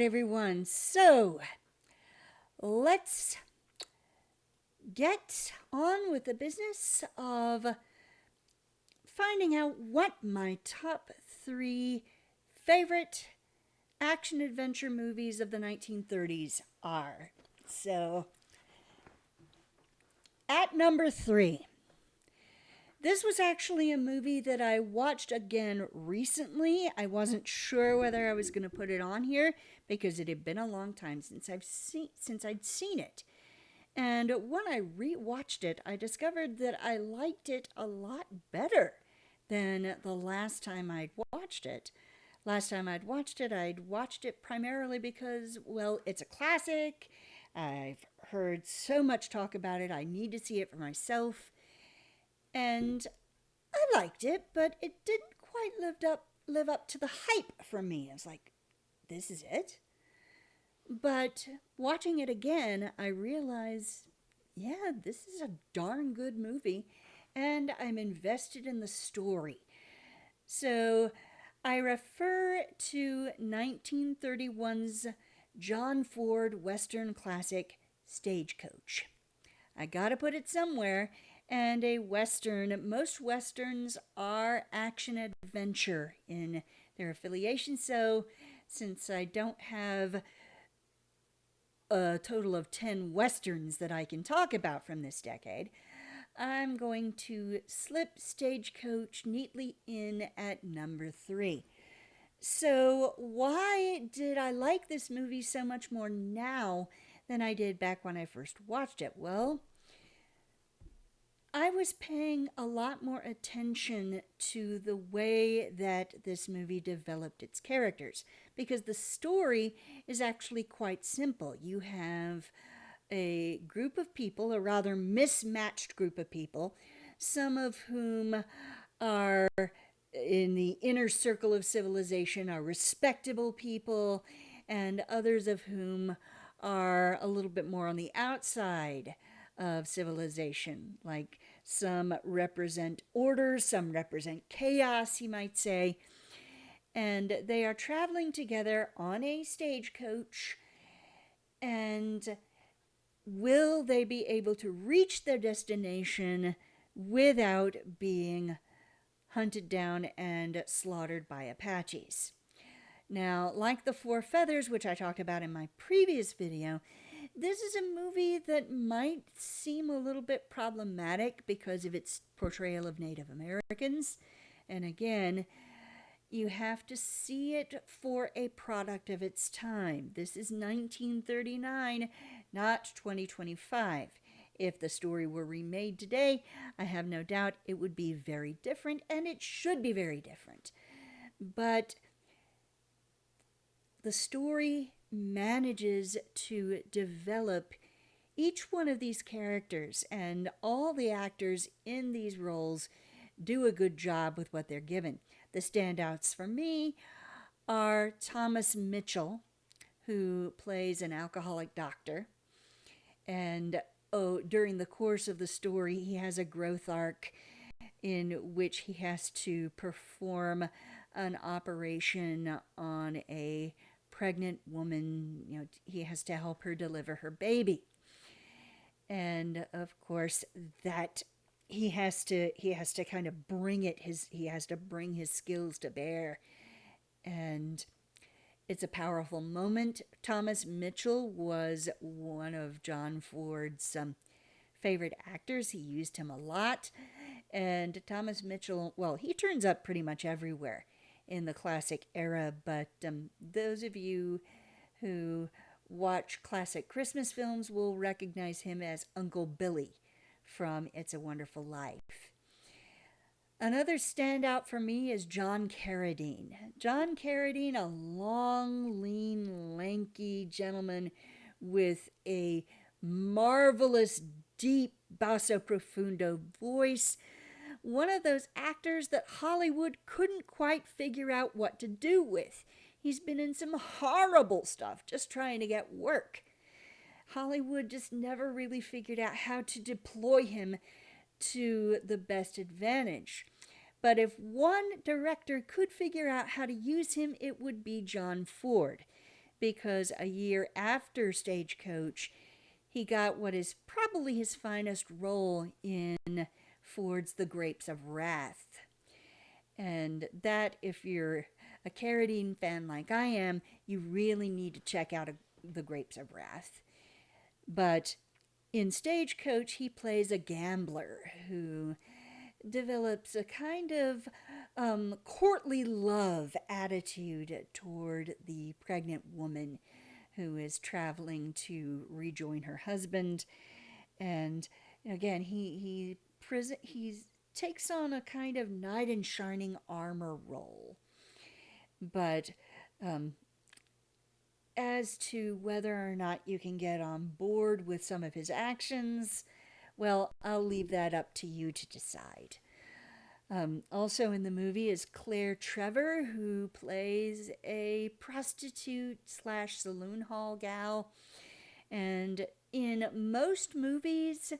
everyone. So let's get on with the business of finding out what my top three favorite action adventure movies of the 1930s are. So, at number three, this was actually a movie that I watched again recently. I wasn't sure whether I was going to put it on here because it had been a long time since I'd seen it. And when I rewatched it, I discovered that I liked it a lot better than the last time I'd watched it. Last time I'd watched it primarily because, well, it's a classic. I've heard so much talk about it. I need to see it for myself. And I liked it, but it didn't quite live up to the hype for me. I was like, this is it? But watching it again, I realize, yeah, this is a darn good movie, and I'm invested in the story. So I refer to 1931's John Ford Western classic Stagecoach. I gotta put it somewhere, and a Western, most Westerns are action adventure in their affiliation, so since I don't have a total of 10 Westerns that I can talk about from this decade, I'm going to slip Stagecoach neatly in at number three. So, why did I like this movie so much more now than I did back when I first watched it? Well, I was paying a lot more attention to the way that this movie developed its characters because the story is actually quite simple. You have a group of people, a rather mismatched group of people, some of whom are in the inner circle of civilization, are respectable people, and others of whom are a little bit more on the outside of civilization. Like some represent order, some represent chaos, you might say. And they are traveling together on a stagecoach. And will they be able to reach their destination without being hunted down and slaughtered by Apaches? Now, like The Four Feathers, which I talked about in my previous video, this is a movie that might seem a little bit problematic because of its portrayal of Native Americans. And again, you have to see it for a product of its time. This is 1939, not 2025. If the story were remade today, I have no doubt it would be very different, and it should be very different. But the story manages to develop each one of these characters, and all the actors in these roles do a good job with what they're given. The standouts for me are Thomas Mitchell, who plays an alcoholic doctor, and during the course of the story, he has a growth arc in which he has to perform an operation on a pregnant woman. He has to help her deliver her baby. And of course, that he has to kind of he has to bring his skills to bear. And it's a powerful moment. Thomas Mitchell was one of John Ford's favorite actors. He used him a lot. And Thomas Mitchell, well, he turns up pretty much everywhere in the classic era, but those of you who watch classic Christmas films will recognize him as Uncle Billy from It's a Wonderful Life. Another standout for me is John Carradine. John Carradine, a long, lean, lanky gentleman with a marvelous, deep basso profundo voice. One of those actors that Hollywood couldn't quite figure out what to do with. He's been in some horrible stuff just trying to get work. Hollywood just never really figured out how to deploy him to the best advantage. But if one director could figure out how to use him, it would be John Ford, because a year after Stagecoach, he got what is probably his finest role in Ford's The Grapes of Wrath. And that, if you're a Carradine fan like I am, you really need to check out The Grapes of Wrath. But in Stagecoach, he plays a gambler who develops a kind of courtly love attitude toward the pregnant woman who is traveling to rejoin her husband. And again, he takes on a kind of knight in shining armor role. But as to whether or not you can get on board with some of his actions, well, I'll leave that up to you to decide. Also in the movie is Claire Trevor, who plays a prostitute slash saloon hall gal. And in most movies,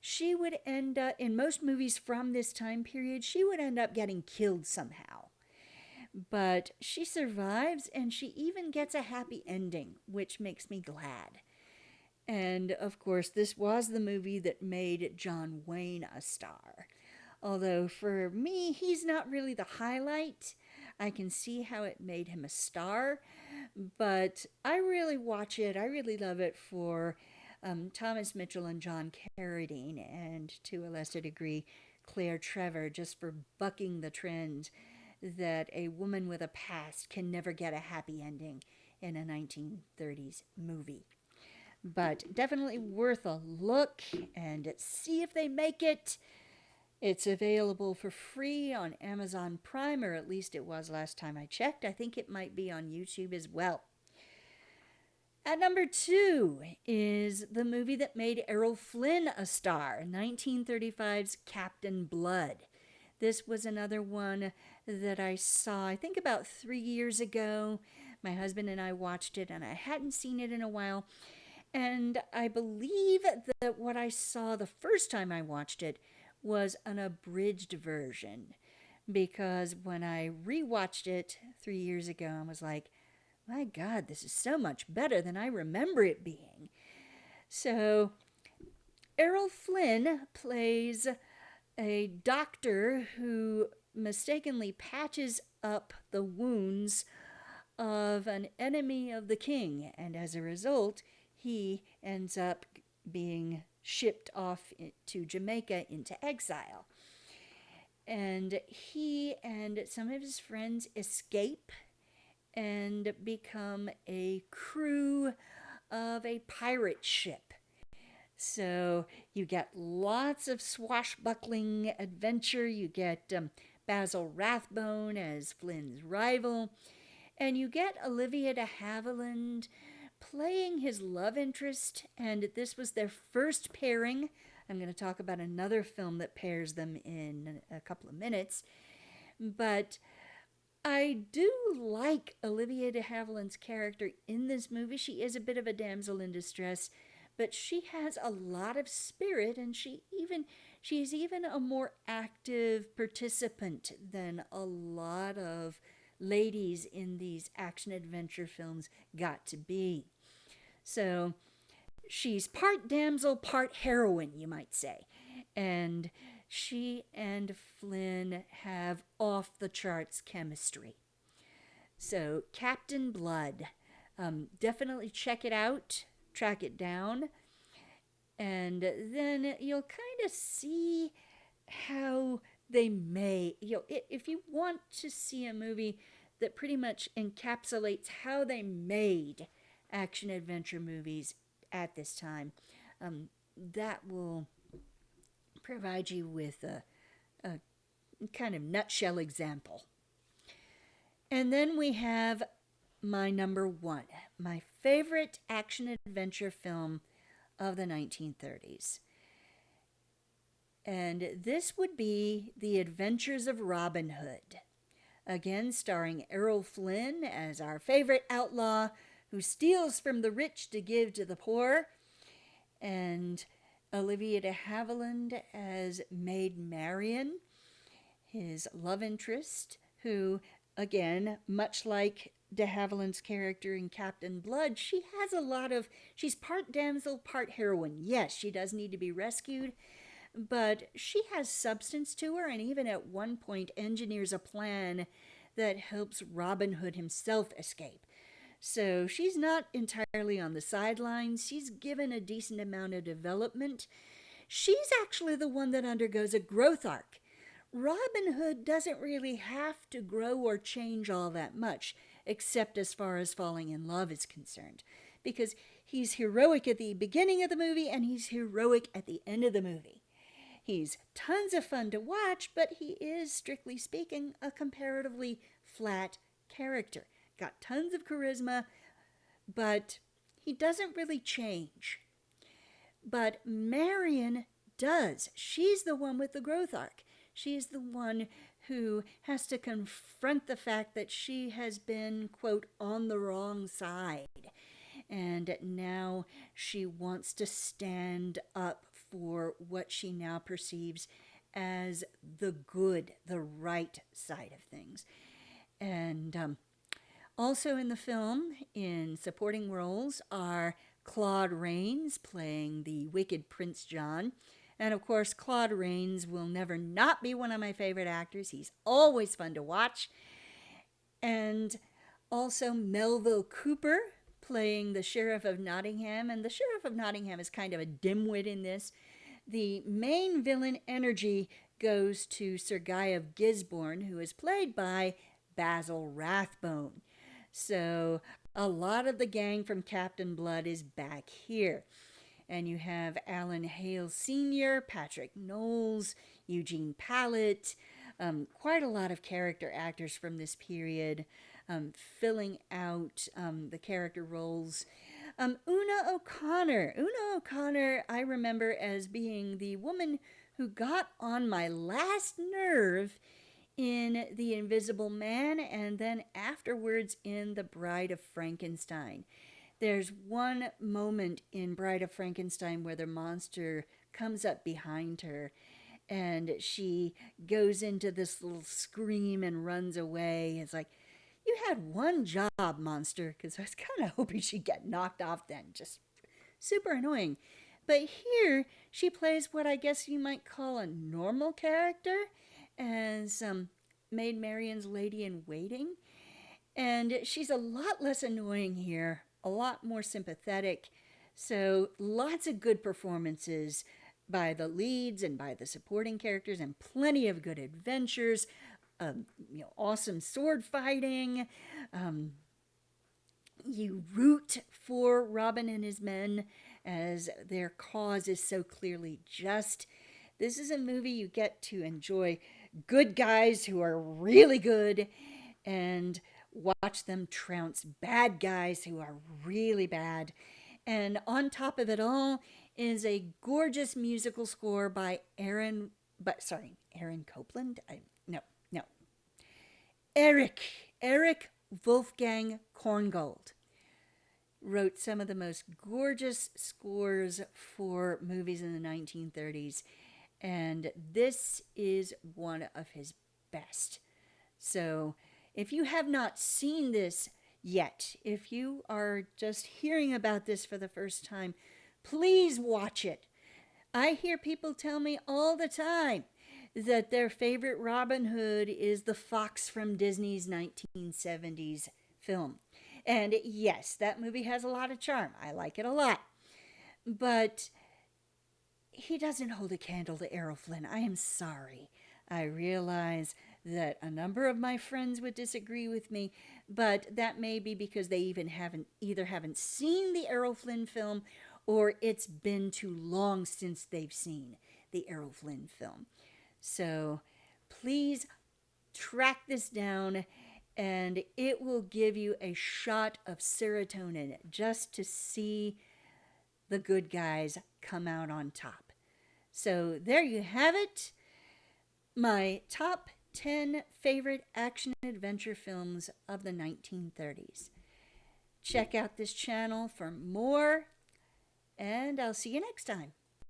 she would end up, in most movies from this time period, she would end up getting killed somehow. But she survives, and she even gets a happy ending, which makes me glad. And of course, this was the movie that made John Wayne a star. Although for me, he's not really the highlight. I can see how it made him a star, but I really watch it. I really love it for Thomas Mitchell and John Carradine, and to a lesser degree, Claire Trevor, just for bucking the trend that a woman with a past can never get a happy ending in a 1930s movie. But definitely worth a look and see if they make it. It's available for free on Amazon Prime, or at least it was last time I checked. I think it might be on YouTube as well. At number 2 is the movie that made Errol Flynn a star, 1935's Captain Blood. This was another one that I saw, I think about 3 years ago. My husband and I watched it, and I hadn't seen it in a while. And I believe that what I saw the first time I watched it was an abridged version. Because when I rewatched it 3 years ago, I was like, my God, this is so much better than I remember it being. So, Errol Flynn plays a doctor who mistakenly patches up the wounds of an enemy of the king, and as a result, he ends up being shipped off to Jamaica into exile. And he and some of his friends escape and become a crew of a pirate ship. So you get lots of swashbuckling adventure. You get Basil Rathbone as Flynn's rival. And you get Olivia de Havilland playing his love interest. And this was their first pairing. I'm going to talk about another film that pairs them in a couple of minutes. But I do like Olivia de Havilland's character in this movie. She is a bit of a damsel in distress, but she has a lot of spirit, and she's even a more active participant than a lot of ladies in these action adventure films got to be. So she's part damsel, part heroine, you might say. And she and Flynn have off the charts chemistry. So Captain Blood, definitely check it out. Track it down, and then you'll kind of see how they may, if you want to see a movie that pretty much encapsulates how they made action adventure movies at this time, that will provide you with a kind of nutshell example. And then we have my number 1, my favorite action adventure film of the 1930s. And this would be The Adventures of Robin Hood. Again, starring Errol Flynn as our favorite outlaw who steals from the rich to give to the poor, and Olivia de Havilland as Maid Marian, his love interest, who, again, much like de Havilland's character in Captain Blood, she's part damsel, part heroine. Yes, she does need to be rescued, but she has substance to her, and even at one point engineers a plan that helps Robin Hood himself escape. So she's not entirely on the sidelines. She's given a decent amount of development. She's actually the one that undergoes a growth arc. Robin Hood doesn't really have to grow or change all that much, except as far as falling in love is concerned, because he's heroic at the beginning of the movie and he's heroic at the end of the movie. He's tons of fun to watch, but he is, strictly speaking, a comparatively flat character. Got tons of charisma, but he doesn't really change. But Marion does. She's the one with the growth arc. She's the one who has to confront the fact that she has been, quote, on the wrong side. And now she wants to stand up for what she now perceives as the good, the right side of things. And also in the film, in supporting roles, are Claude Rains playing the wicked Prince John. And of course, Claude Rains will never not be one of my favorite actors. He's always fun to watch. And also Melville Cooper playing the Sheriff of Nottingham. And the Sheriff of Nottingham is kind of a dimwit in this. The main villain energy goes to Sir Guy of Gisborne, who is played by Basil Rathbone. So a lot of the gang from Captain Blood is back here. And you have Alan Hale Sr., Patrick Knowles, Eugene Pallett, quite a lot of character actors from this period filling out the character roles. Una O'Connor. Una O'Connor, I remember as being the woman who got on my last nerve in The Invisible Man and then afterwards in The Bride of Frankenstein. There's one moment in Bride of Frankenstein where the monster comes up behind her and she goes into this little scream and runs away. It's like, you had one job, monster, because I was kind of hoping she'd get knocked off then. Just super annoying. But here, she plays what I guess you might call a normal character as Maid Marian's lady in waiting. And she's a lot less annoying here, a lot more sympathetic. So lots of good performances by the leads and by the supporting characters, and plenty of good adventures. Awesome sword fighting. You root for Robin and his men as their cause is so clearly just. This is a movie you get to enjoy good guys who are really good and watch them trounce bad guys who are really bad. And on top of it all is a gorgeous musical score by Aaron Copland? No. Eric Wolfgang Korngold wrote some of the most gorgeous scores for movies in the 1930s, and this is one of his best. So if you have not seen this yet, if you are just hearing about this for the first time, please watch it. I hear people tell me all the time that their favorite Robin Hood is the fox from Disney's 1970s film. And yes, that movie has a lot of charm. I like it a lot. But he doesn't hold a candle to Errol Flynn. I am sorry. I realize that a number of my friends would disagree with me, but that may be because they either haven't seen the Errol Flynn film, or it's been too long since they've seen the Errol Flynn film. So please track this down, and it will give you a shot of serotonin just to see the good guys come out on top. So there you have it. My top 10 favorite action-adventure films of the 1930s. Check out this channel for more, and I'll see you next time.